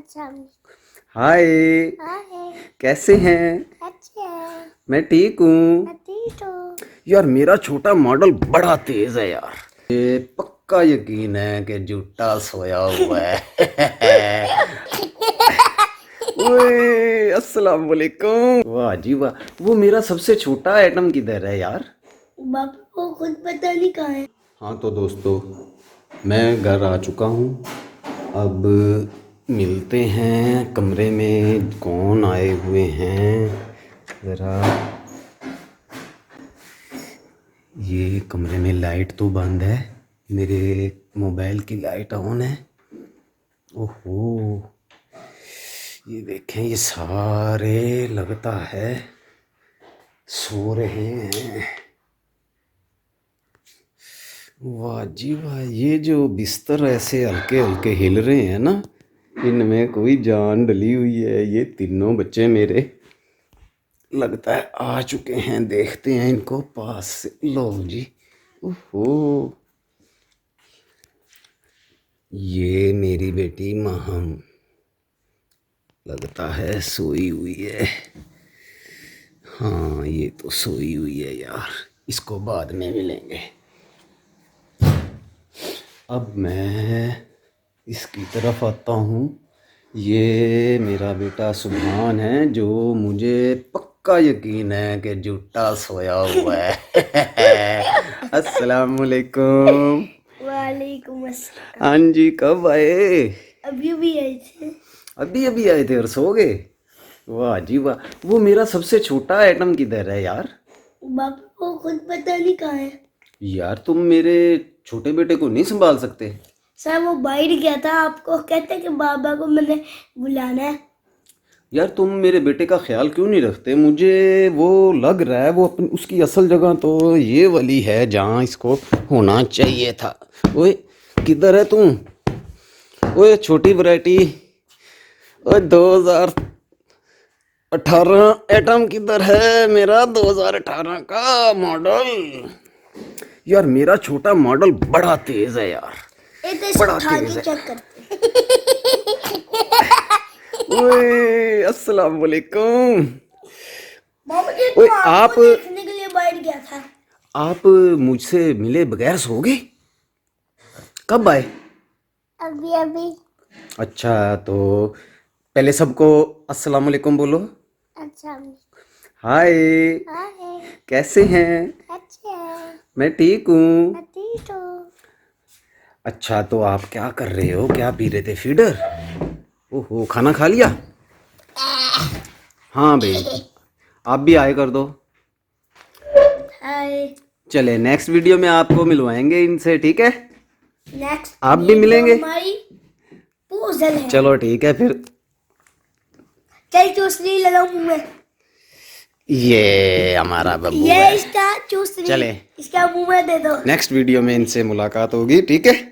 अच्छा। हाय, हाय। कैसे हैं? अच्छे हैं। मैं ठीक हूँ। मैं ठीक हूँ। यार मेरा छोटा मॉडल बड़ा तेज है यार। ये पक्का यकीन है कि झूठा सोया हुआ है। ओए अस्सलाम वालेकुम। वाह जी वाह, वो मेरा सबसे छोटा आइटम किधर है यार? बापू को खुद पता नहीं कहाँ है। हाँ तो दोस्तों, मैं घर आ चुका हूँ। अब मिलते हैं कमरे में, कौन आए हुए हैं ज़रा। ये कमरे में लाइट तो बंद है, मेरे मोबाइल की लाइट ऑन है। ओहो, ये देखें, ये सारे लगता है सो रहे हैं। वाह जी वाह, ये जो बिस्तर ऐसे हल्के हल्के हिल रहे हैं ना, इनमें कोई जान डली हुई है। ये तीनों बच्चे मेरे लगता है आ चुके हैं। देखते हैं इनको पास से। लो जी, ओहो, ये मेरी बेटी महम लगता है सोई हुई है। हाँ ये तो सोई हुई है यार, इसको बाद में मिलेंगे। अब मैं इसकी तरफ आता हूँ। ये मेरा बेटा सुभान है, जो मुझे पक्का यकीन है कि झूठा सोया हुआ है। अस्सलाम वालेकुम। वालेकुम अस्सलाम। हाँ जी, कब आए? अभी भी आए थे। अभी अभी आए थे और सो गए? वाह जी वाह, वो मेरा सबसे छोटा आइटम किधर है यार? बापू को खुद पता नहीं कहाँ है। यार तुम मेरे छोटे बेटे को नहीं संभाल सकते? सर वो बाहर गया था, आपको कहते कि बाबा को मैंने बुलाना है। यार तुम मेरे बेटे का ख्याल क्यों नहीं रखते? मुझे वो लग रहा है वो अपनी उसकी असल जगह तो ये वाली है जहाँ इसको होना चाहिए था। ओए किधर है तू? ओए छोटी वैरायटी, ओए 2018 एटम किधर है मेरा 2018 का मॉडल? यार मेरा छोटा मॉडल बड़ा तेज है यार, ये तो बड़ा उठा तेज के है। चेक करते। ओए अस्सलाम वालेकुम। बाबू जी ओए तो आपको देखने के लिए बाहर गया था। आप मुझसे मिले बगैर सो गए? कब आए? अभी अभी। अच्छा तो पहले सबको अस्सलाम वालेकुम बोलो। अच्छा। हाय, हाय। कैसे हैं? अच्छे हैं। मैं ठीक हूँ। मैं ठीक हूँ। अच्छा तो आप क्या कर रहे हो? क्या पी रहे थे? फीडर? ओहो, खाना खा लिया? हाँ भाई, आप भी आए कर दो। हाय। चले नेक्स्ट वीडियो में आपको मिलवाएंगे इनसे, ठीक है? नेक्स्ट आप भी मिलेंगे? हमारी पूजल है। चलो ठीक है फिर। चल चूसनी लगाओ मुंह में। ये हमारा बब्बू ये है। इसका चूसनी चले इसका मुंह में दे दो। नेक्स्ट वीडियो में इनसे मुलाकात होगी, ठीक है?